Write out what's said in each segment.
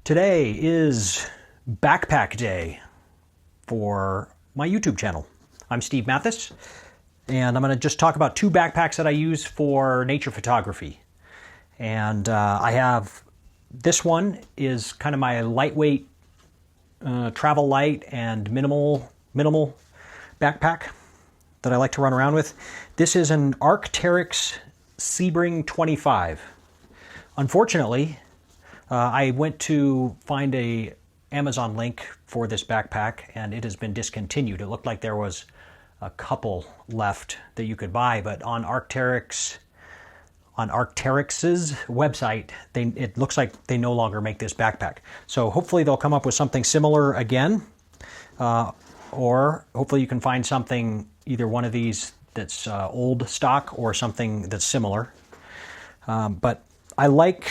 Today is backpack day for my YouTube channel. I'm Steve Mathis, and I'm going to just talk about two backpacks that I use for nature photography. And I have, this one is kind of my lightweight, travel light and minimal backpack that I like to run around with. This is an Arc'teryx Sebring 25. Unfortunately, I went to find a Amazon link for this backpack and it has been discontinued. It looked like there was a couple left that you could buy, but on Arc'teryx's website, it looks like they no longer make this backpack. So hopefully they'll come up with something similar again, or hopefully you can find something, either one of these that's old stock or something that's similar. But I like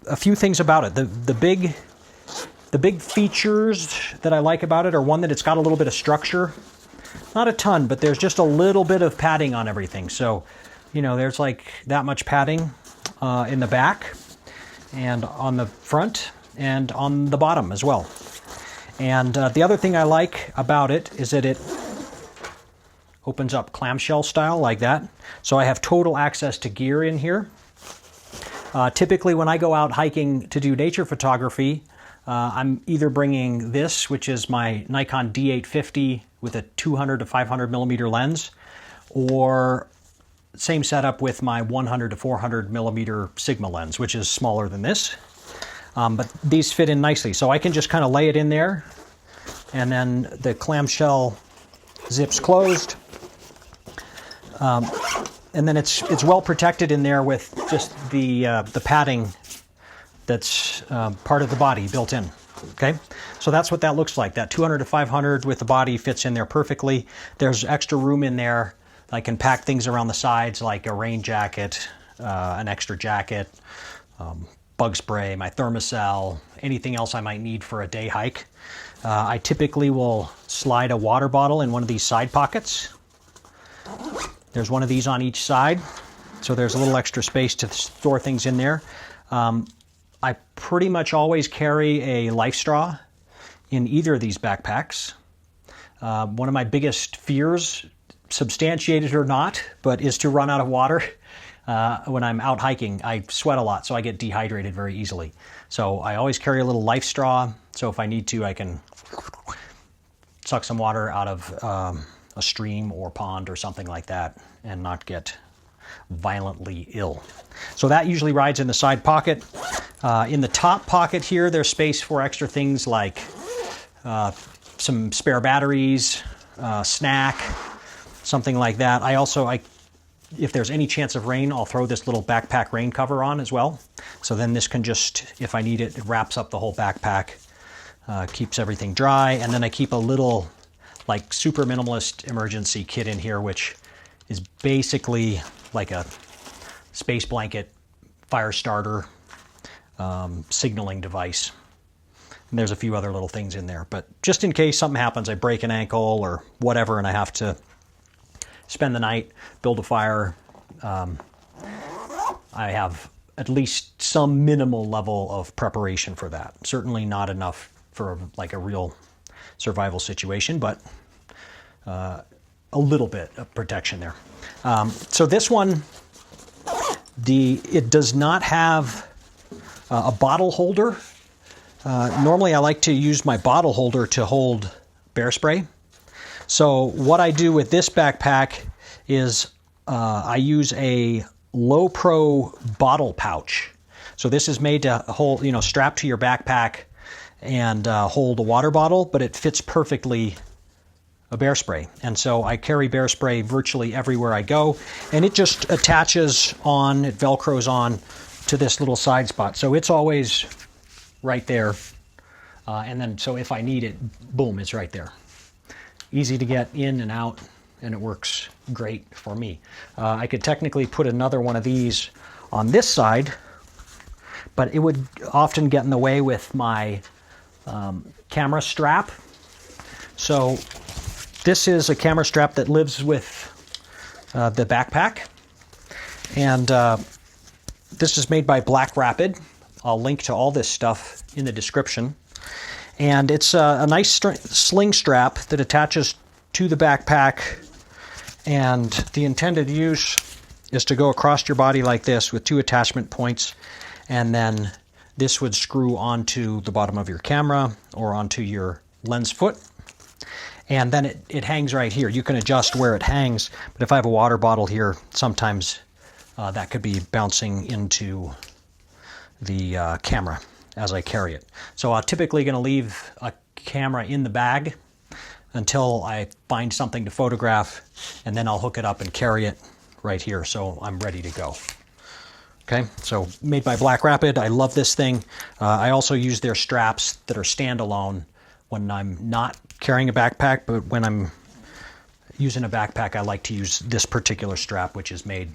a few things about it. The big features that I like about it are, one, that it's got a little bit of structure. Not a ton, but there's just a little bit of padding on everything. So, you know, there's like that much padding in the back and on the front and on the bottom as well. And the other thing I like about it is that it opens up clamshell style like that. So I have total access to gear in here. Typically when I go out hiking to do nature photography, I'm either bringing this, which is my Nikon D850 with a 200 to 500 millimeter lens, or same setup with my 100 to 400 millimeter Sigma lens, which is smaller than this. But these fit in nicely. So I can just kind of lay it in there, and then the clamshell zips closed. And then it's well protected in there with just the padding that's part of the body built in. Okay, so that's what that looks like. That 200 to 500 with the body fits in there perfectly. There's extra room in there. I can pack things around the sides like a rain jacket, an extra jacket, bug spray, my thermocell, anything else I might need for a day hike. I typically will slide a water bottle in one of these side pockets. There's one of these on each side, so there's a little extra space to store things in there. I pretty much always carry a life straw in either of these backpacks. One of my biggest fears, substantiated or not, but is to run out of water. When I'm out hiking, I sweat a lot, so I get dehydrated very easily. So I always carry a little life straw, so if I need to, I can suck some water out of a stream or pond or something like that and not get violently ill. So that usually rides in the side pocket. In the top pocket here, there's space for extra things like some spare batteries, snack, something like that. If there's any chance of rain, I'll throw this little backpack rain cover on as well. So then this can just, if I need it, it wraps up the whole backpack, keeps everything dry. And then I keep a little like super minimalist emergency kit in here, which is basically like a space blanket, fire starter, signaling device. And there's a few other little things in there, but just in case something happens, I break an ankle or whatever, and I have to spend the night, build a fire, I have at least some minimal level of preparation for that. Certainly not enough for like a real survival situation, but a little bit of protection there. So this one, it does not have a bottle holder. Normally I like to use my bottle holder to hold bear spray. So what I do with this backpack is I use a low pro bottle pouch. So this is made to hold, strap to your backpack and hold a water bottle, but it fits perfectly a bear spray. And so I carry bear spray virtually everywhere I go, and it just attaches on, it velcros on to this little side spot. So it's always right there. And then, so if I need it, boom, it's right there. Easy to get in and out, and it works great for me. I could technically put another one of these on this side, but it would often get in the way with my camera strap. So this is a camera strap that lives with the backpack, and this is made by Blackrapid. I'll link to all this stuff in the description. And it's a nice sling strap that attaches to the backpack, and the intended use is to go across your body like this with 2 attachment points, and then this would screw onto the bottom of your camera or onto your lens foot, and then it hangs right here. You can adjust where it hangs, but if I have a water bottle here, sometimes that could be bouncing into the camera as I carry it. So I'm typically going to leave a camera in the bag until I find something to photograph, and then I'll hook it up and carry it right here so I'm ready to go. Okay, so made by Blackrapid. I love this thing. I also use their straps that are standalone when I'm not carrying a backpack, but when I'm using a backpack, I like to use this particular strap, which is made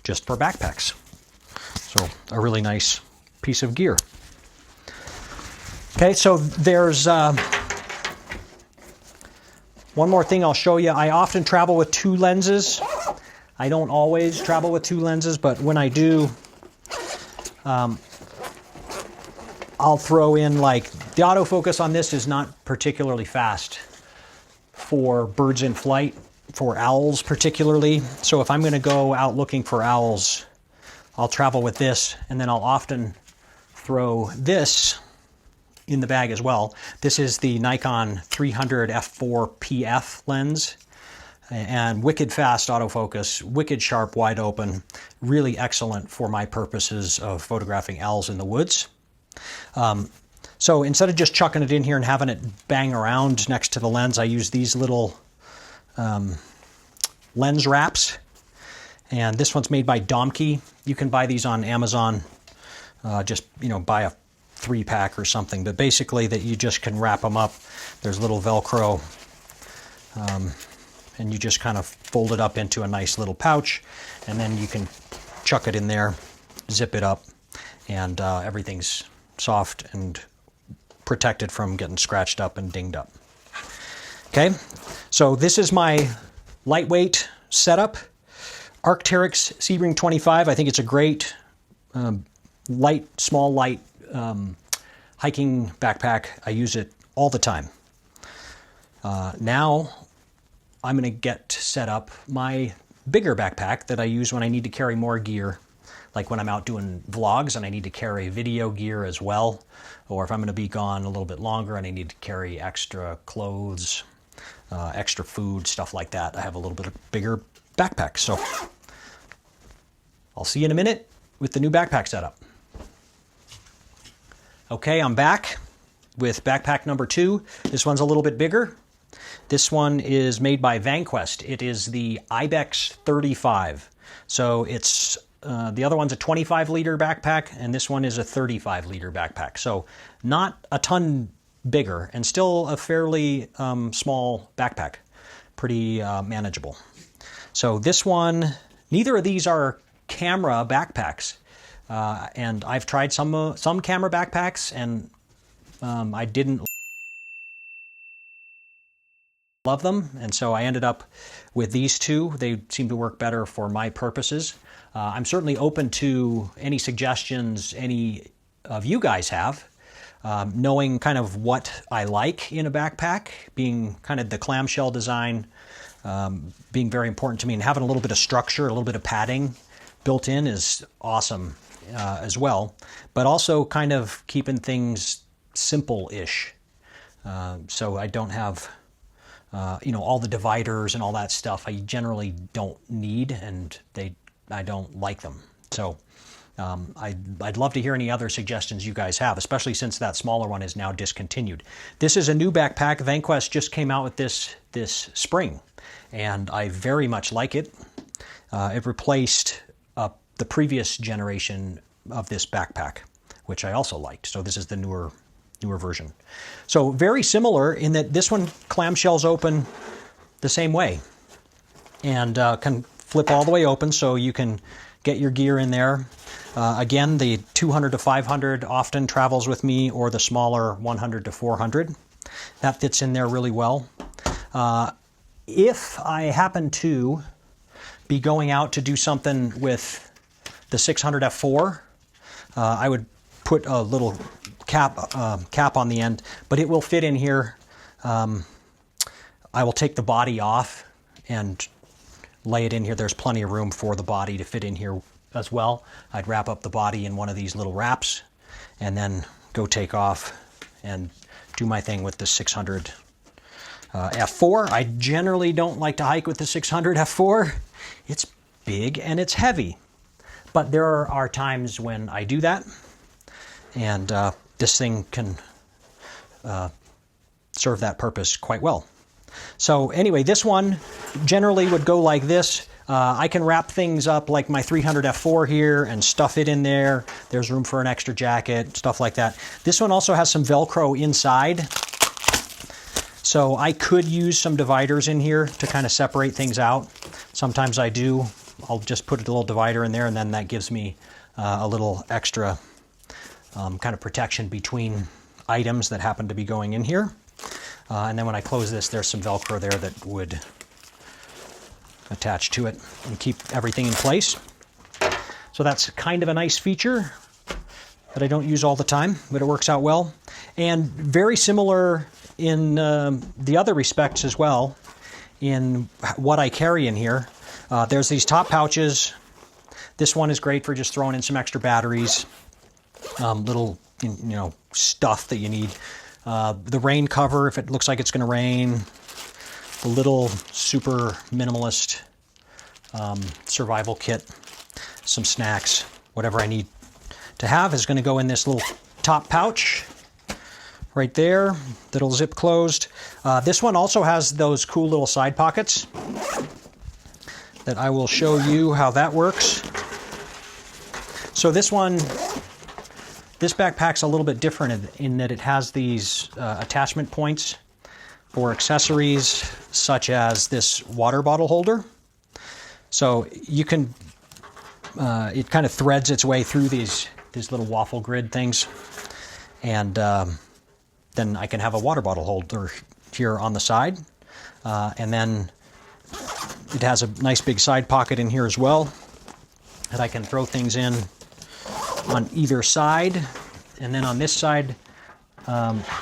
just for backpacks. So a really nice piece of gear. Okay, so there's one more thing I'll show you. I often travel with 2 lenses. I don't always travel with 2 lenses, but when I do, I'll throw in, like, the autofocus on this is not particularly fast for birds in flight, for owls particularly. So if I'm going to go out looking for owls, I'll travel with this, and then I'll often throw this in the bag as well. This is the Nikon 300 f4 PF lens, and wicked fast autofocus, wicked sharp, wide open, really excellent for my purposes of photographing owls in the woods. So instead of just chucking it in here and having it bang around next to the lens, I use these little lens wraps, and this one's made by Domke. You can buy these on Amazon. Just, buy a 3-pack or something, but basically that you just can wrap them up. There's little Velcro, and you just kind of fold it up into a nice little pouch, and then you can chuck it in there, zip it up, and everything's soft and protected from getting scratched up and dinged up. Okay, so this is my lightweight setup. Arc'teryx Sebring 25. I think it's a great small light hiking backpack. I use it all the time. Now I'm going to get set up my bigger backpack that I use when I need to carry more gear, like when I'm out doing vlogs and I need to carry video gear as well, or if I'm going to be gone a little bit longer and I need to carry extra clothes, extra food, stuff like that. I have a little bit of bigger backpack. So I'll see you in a minute with the new backpack setup. Okay, I'm back with backpack number 2. This one's a little bit bigger. This one is made by VanQuest. It is the Ibex 35. So it's the other one's a 25-liter backpack, and this one is a 35-liter backpack. So not a ton bigger, and still a fairly small backpack. Pretty manageable. So this one, neither of these are camera backpacks. And I've tried some camera backpacks, and I didn't love them, and so I ended up with these 2. They seem to work better for my purposes. I'm certainly open to any suggestions any of you guys have, knowing kind of what I like in a backpack, being kind of the clamshell design, being very important to me, and having a little bit of structure, a little bit of padding built in is awesome as well, but also kind of keeping things simple-ish, so I don't have all the dividers and all that stuff. I generally don't need, and I don't like them. So I'd love to hear any other suggestions you guys have, especially since that smaller one is now discontinued. This is a new backpack. VanQuest just came out with this spring, and I very much like it. It replaced the previous generation of this backpack, which I also liked. So this is the newer version. So very similar in that this one clamshells open the same way, and can flip all the way open so you can get your gear in there. Again, the 200 to 500 often travels with me, or the smaller 100 to 400. That fits in there really well. If I happen to be going out to do something with the 600 f4, I would put a little cap on the end, but it will fit in here. I will take the body off and lay it in here. There's plenty of room for the body to fit in here as well. I'd wrap up the body in one of these little wraps and then go take off and do my thing with the 600 f4. I generally don't like to hike with the 600 f4. It's big and it's heavy, but there are times when I do that, and this thing can serve that purpose quite well. So anyway, this one generally would go like this. I can wrap things up like my 300 f4 here and stuff it in there. There's room for an extra jacket, stuff like that. This one also has some Velcro inside, so I could use some dividers in here to kind of separate things out. Sometimes I do. I'll just put a little divider in there, and then that gives me a little extra kind of protection between items that happen to be going in here. And then when I close this, there's some Velcro there that would attach to it and keep everything in place. So that's kind of a nice feature that I don't use all the time, but it works out well. And very similar in the other respects as well, in what I carry in here. There's these top pouches. This one is great for just throwing in some extra batteries, little stuff that you need. The rain cover if it looks like it's going to rain. The little super minimalist survival kit, some snacks, whatever I need to have is going to go in this little top pouch right there that'll zip closed. This one also has those cool little side pockets that I will show you how that works. So this backpack's a little bit different in that it has these attachment points for accessories such as this water bottle holder. So you can, it kind of threads its way through these little waffle grid things, and then I can have a water bottle holder here on the side, and then it has a nice big side pocket in here as well that I can throw things in on either side. And then on this side,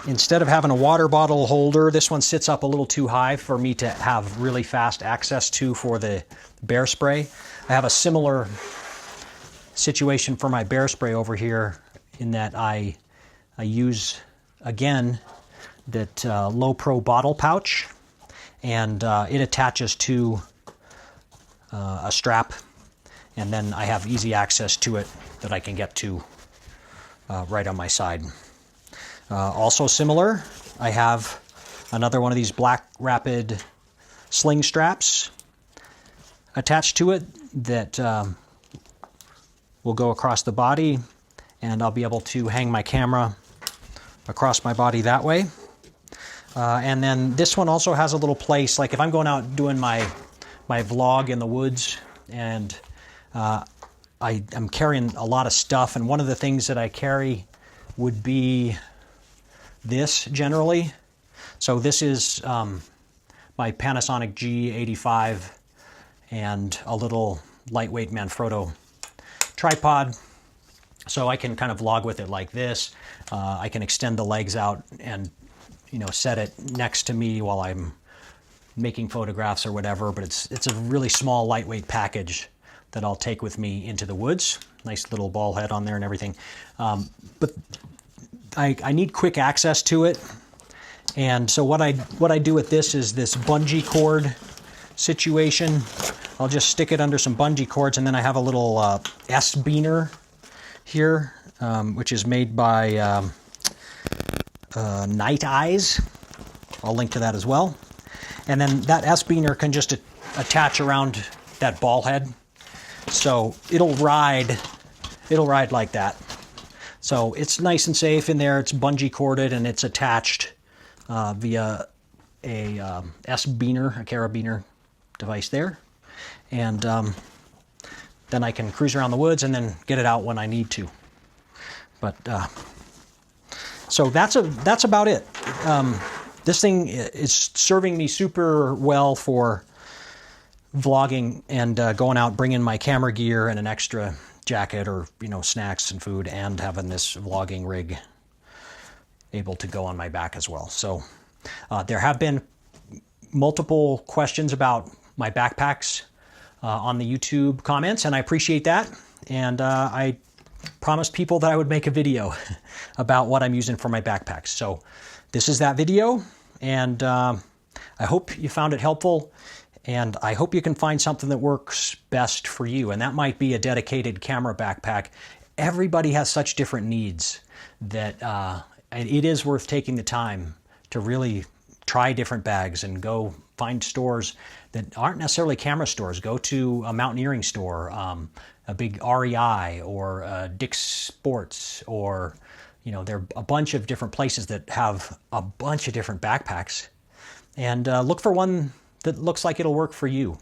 instead of having a water bottle holder, this one sits up a little too high for me to have really fast access to for the bear spray. I have a similar situation for my bear spray over here in that I use, again, that low pro bottle pouch, and it attaches to a strap, and then I have easy access to it that I can get to right on my side. Also similar, I have another one of these Blackrapid sling straps attached to it that will go across the body, and I'll be able to hang my camera across my body that way. And then this one also has a little place, like if I'm going out doing my vlog in the woods, and I'm carrying a lot of stuff, and one of the things that I carry would be this generally. So this is my Panasonic G85 and a little lightweight Manfrotto tripod. So I can kind of vlog with it like this. I can extend the legs out and set it next to me while I'm making photographs or whatever, but it's a really small lightweight package that I'll take with me into the woods. Nice little ball head on there and everything. But I need quick access to it. And so what I do with this is this bungee cord situation. I'll just stick it under some bungee cords, and then I have a little S-beaner here, which is made by Night Eyes. I'll link to that as well. And then that S-beaner can just attach around that ball head. So it'll ride like that. So it's nice and safe in there. It's bungee corded, and it's attached via a S-beaner, a carabiner device there. And then I can cruise around the woods and then get it out when I need to. But so that's about it. This thing is serving me super well for vlogging and going out, bringing my camera gear and an extra jacket or snacks and food, and having this vlogging rig able to go on my back as well. So there have been multiple questions about my backpacks on the YouTube comments, and I appreciate that. And I promised people that I would make a video about what I'm using for my backpacks. So this is that video, and I hope you found it helpful, and I hope you can find something that works best for you. And that might be a dedicated camera backpack. Everybody has such different needs that it is worth taking the time to really try different bags and go find stores that aren't necessarily camera stores. Go to a mountaineering store, a big REI or Dick's Sports, or there are a bunch of different places that have a bunch of different backpacks, and look for one that looks like it'll work for you.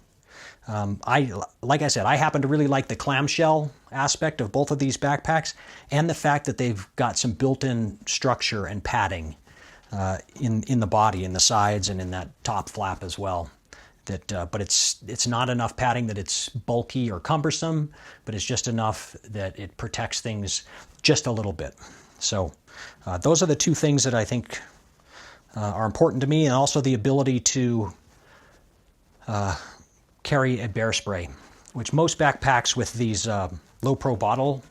Like I said, I happen to really like the clamshell aspect of both of these backpacks, and the fact that they've got some built-in structure and padding in the body, in the sides, and in that top flap as well. But it's not enough padding that it's bulky or cumbersome, but it's just enough that it protects things just a little bit. So those are the two things that I think are important to me, and also the ability to carry a bear spray, which most backpacks with these low pro bottle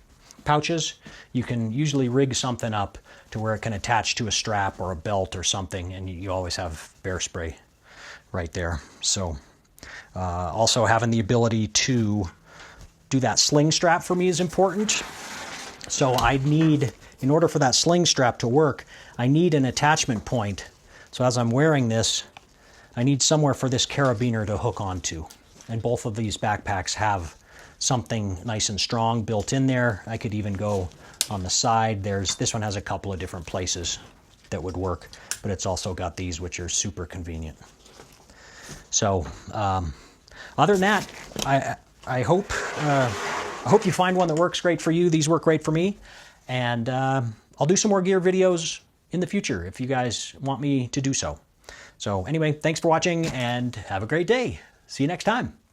pouches, you can usually rig something up to where it can attach to a strap or a belt or something, and you always have bear spray right there. So also having the ability to do that sling strap for me is important. So in order for that sling strap to work, I need an attachment point. So as I'm wearing this, I need somewhere for this carabiner to hook onto. And both of these backpacks have something nice and strong built in there. I could even go on the side. This one has a couple of different places that would work, but it's also got these, which are super convenient. So other than that, I hope you find one that works great for you. These work great for me, and I'll do some more gear videos in the future if you guys want me to do so. So anyway, thanks for watching, and have a great day. See you next time.